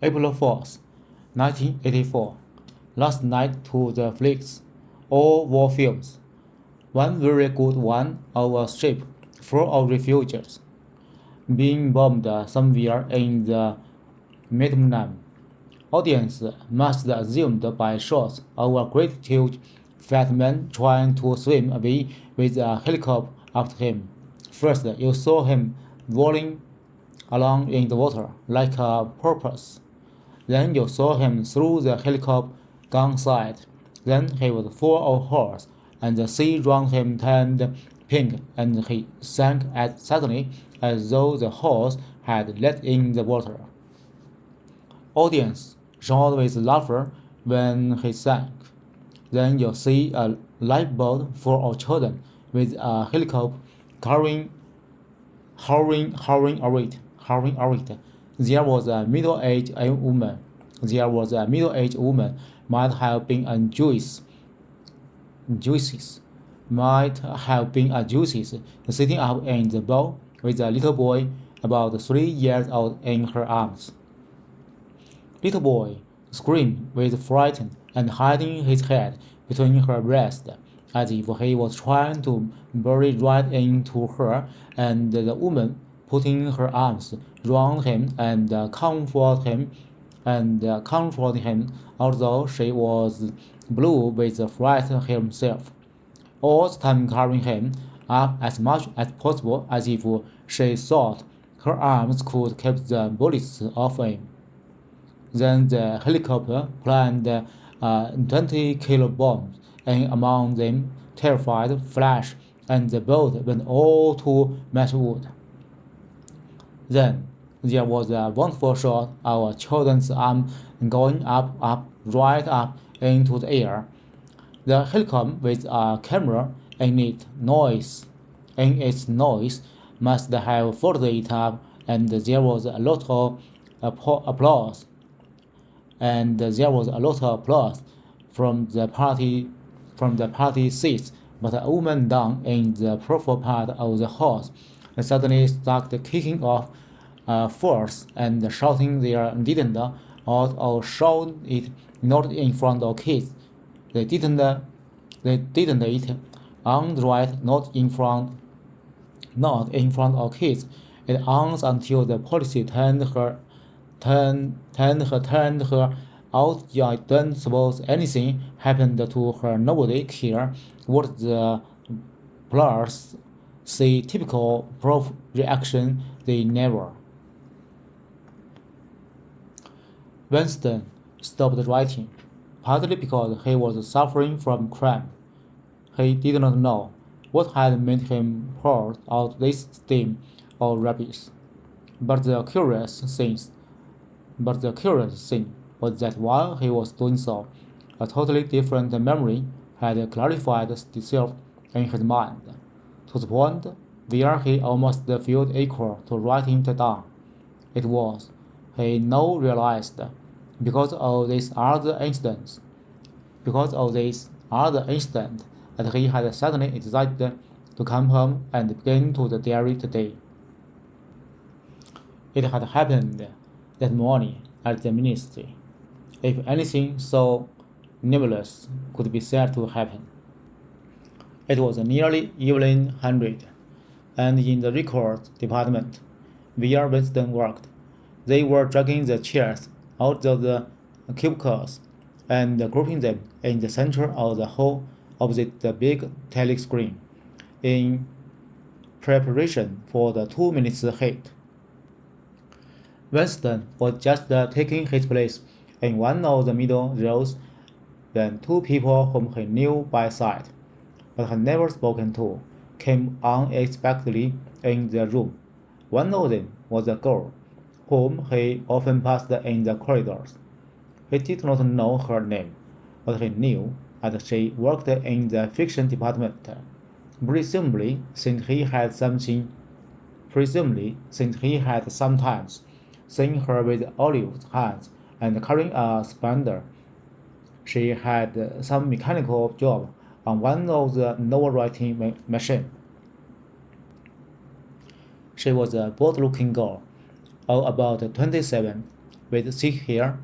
April 4th, 1984. Last night to the flicks. All war films. One very good one of a ship full of refugees being bombed somewhere in the Mediterranean. Audience must assumed by shots of a great huge fat man trying to swim away with a helicopter after him. First, you saw him rolling along in the water like a porpoise. Then you saw him through the helicopter gun sight. Then he was full of holes, and the sea round him turned pink, and he sank as suddenly as though the holes had let in the water. Audience roared with laughter when he sank. Then you see a lifeboat full of children with a helicopter hovering over it. There was a middle-aged woman. There was a middle-aged woman, might have been a Jewess, might have been a Jewess, sitting up in the boat with a little boy about 3 years old in her arms. Little boy screamed with fright and hiding his head between her breasts, as if he was trying to bury right into her, and the woman putting her arms round him and comforting him, although she was blue with fright herself, all the time covering him up as much as possible, as if she thought her arms could keep the bullets off him. Then the helicopter planted 20-kilo bombs, and among them terrified Flash, and the boat went all to Matchwood. Then there was a wonderful shot of a children's arm going up, right up into the air. The helicopter with a camera in its nose must have followed it up, and there was a lot of applause. And there was a lot of applause from the party seats, but a woman down in the profile part of the horse suddenly started kicking off force and shouting there didn't or shout it not in front of kids. They didn't it on the right, not in front of kids. It owns until the police turned her out. I don't suppose anything happened to her. Nobody cared what the players say. Typical prof reaction. They never. Winston stopped writing, partly because he was suffering from cramp. He did not know what had made him pour out this steam or rubbish. But the curious thing was that while he was doing so, a totally different memory had clarified itself in his mind, to the point where he almost felt equal to writing it down. It was, he now realized, because of this other incident, that he had suddenly decided to come home and begin to the dairy today. It had happened that morning at the ministry, if anything so nebulous could be said to happen. It was nearly evening 100, and in the records department, where Winston worked, they were dragging the chairs out of the cubicles and grouping them in the center of the hall opposite the big telescreen, in preparation for the 2 minutes hit. Winston was just taking his place in one of the middle rows when 2 people whom he knew by sight, but had never spoken to, came unexpectedly in the room. One of them was a girl, whom he often passed in the corridors. He did not know her name, but he knew that she worked in the fiction department, presumably since he had sometimes seen her with olive hands and carrying a spandrel. She had some mechanical job on one of the novel writing machines. She was a bored-looking girl of about 27, with thick hair,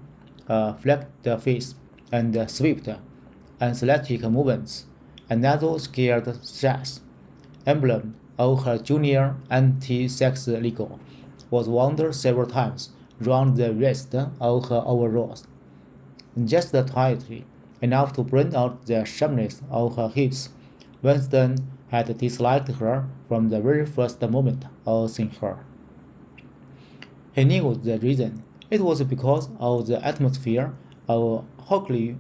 flecked face, and swift, athletic movements, another scared sass, emblem of her junior anti-sex league, was wound several times round the wrist of her overalls, just tightly enough to bring out the sharpness of her hips. Winston had disliked her from the very first moment of seeing her. He knew the reason. It was because of the atmosphere of hockey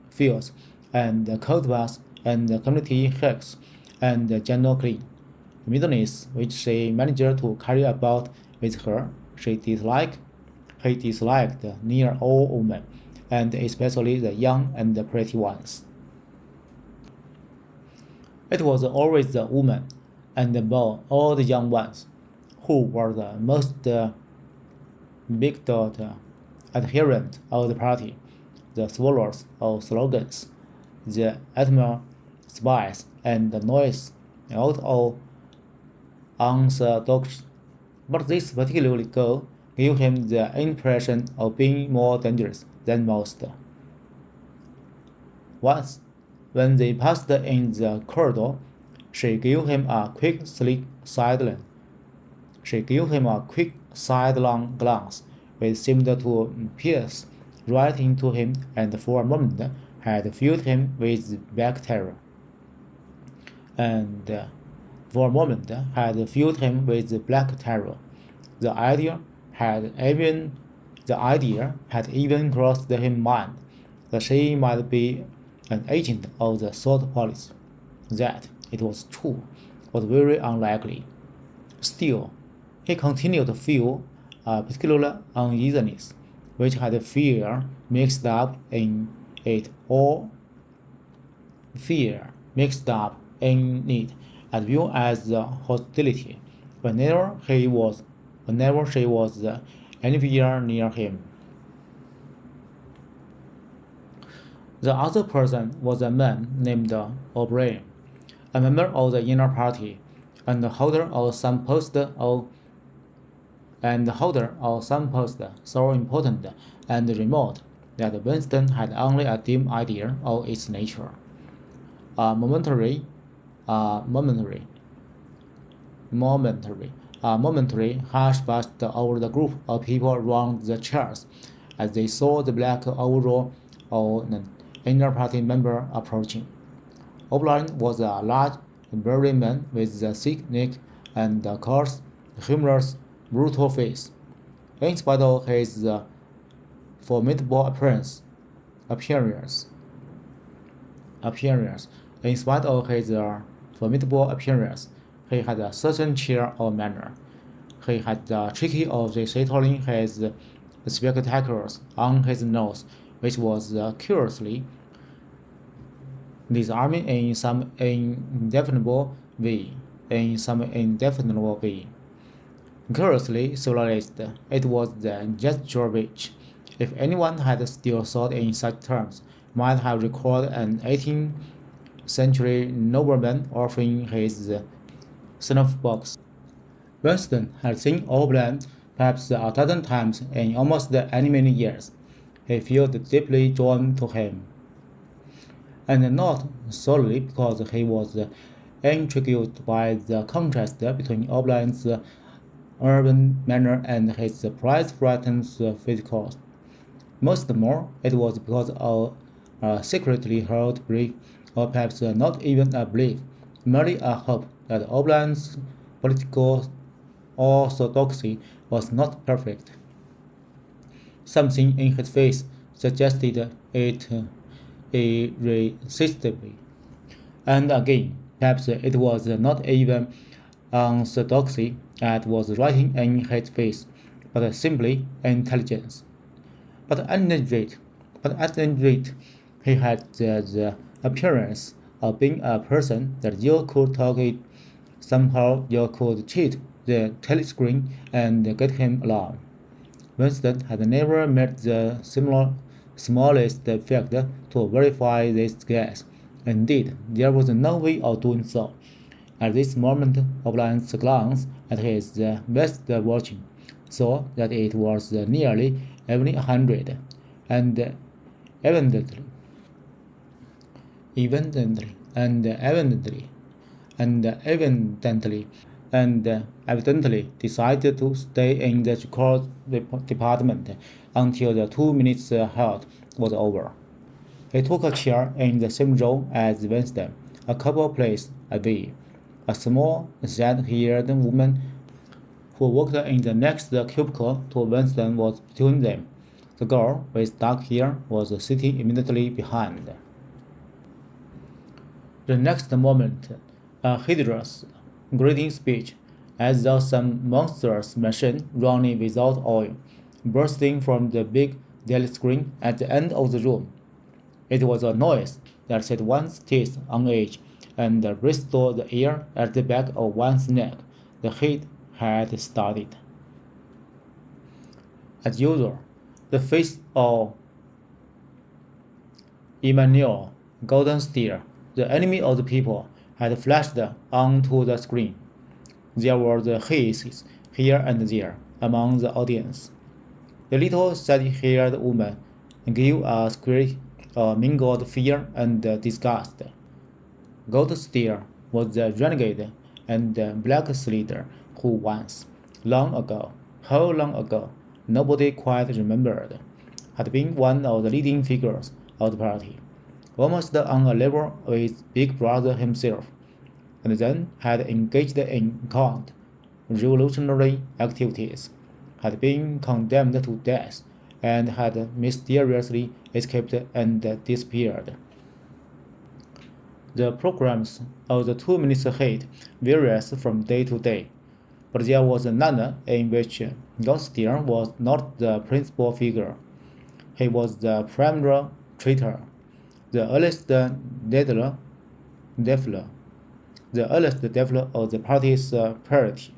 fields and cold baths and community hikes and general clean midness which she managed to carry about with her. He disliked near all women, and especially the young and the pretty ones. It was always the women, and above all the young ones, who were the most big-dot adherent of the party, the swallowers of slogans, the ephemeral spies, and the noise out of unorthodox. But this particular girl gave him the impression of being more dangerous than most. Once, when they passed in the corridor, she gave him a quick, sidelong glance, which seemed to pierce right into him, and for a moment had filled him with black terror. And for a moment had filled him with black terror. The idea had even crossed his mind that she might be an agent of the thought police. That it was true was very unlikely. Still, he continued to feel a particular uneasiness, which had fear mixed up in it, as well as the hostility whenever she was anywhere near him. The other person was a man named O'Brien, a member of the inner party, and holder of some post so important and remote that Winston had only a dim idea of its nature. A momentary hush passed over the group of people around the chairs as they saw the black overall of an inner party member approaching. O'Brien was a large, burly man with a thick neck and a coarse, humorous, brutal face. In spite of his formidable appearance, in spite of his formidable appearance, he had a certain cheer of manner. He had the trick of resettling his spectacles on his nose, which was curiously disarming in some indefinable way. Curiously civilized, it was the gesture which, if anyone had still thought in such terms, might have recalled an 18th century nobleman offering his snuff box. Winston had seen O'Brien perhaps a dozen times in almost any many years. He felt deeply drawn to him, and not solely because he was intrigued by the contrast between O'Brien's urban manner and his prize-frightened physicals. Most more, it was because of a secretly held belief, or perhaps not even a belief, merely a hope that O'Brien's political orthodoxy was not perfect. Something in his face suggested it irresistibly. And again, perhaps it was not even orthodoxy that was writing in his face, but simply intelligence. But at any rate, he had the appearance of being a person that you could talk it. Somehow you could cheat the telescreen and get him along. Winston had never made the smallest effort to verify this guess. Indeed, there was no way of doing so. At this moment, O'Brien's glance at his best watching saw that it was nearly every 100, and evidently, evidently, and evidently, and evidently decided to stay in the record department until the 2 minutes halt was over. He took a chair in the same row as Winston, a couple places away. A small, sad-haired woman who worked in the next cubicle to Winston was between them. The girl with dark hair was sitting immediately behind. The next moment, a hideous greeting speech, as though some monstrous machine running without oil, bursting from the big telescreen at the end of the room. It was a noise that set one's teeth on edge and restored the air at the back of one's neck. The heat had started. As usual, the face of Emmanuel Goldensteer, the enemy of the people, had flashed onto the screen. There were the hisses here and there among the audience. The little sad-haired woman gave a squeak of mingled fear and disgust. Goldsteer was the renegade and blackleader who once, long ago, how long ago, nobody quite remembered, had been one of the leading figures of the party, almost on a level with Big Brother himself, and then had engaged in cant, revolutionary activities, had been condemned to death, and had mysteriously escaped and disappeared. The programs of the 2 minutes hit varied from day to day, but there was none in which Goldstein was not the principal figure. He was the primary traitor, the earliest defiler, the earliest defiler of the party's party.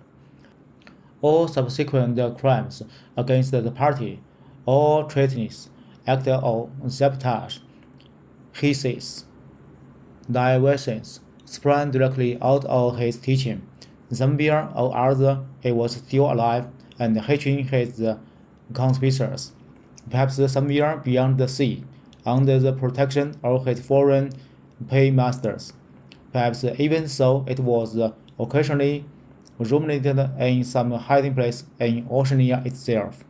All subsequent crimes against the party, all treasonous acts of sabotage, hisses, diversions, sprang directly out of his teaching. Somewhere or other he was still alive and hating his conspirators, perhaps somewhere beyond the sea, under the protection of his foreign paymasters. Perhaps even so it was occasionally ruminated in some hiding place in Oceania itself.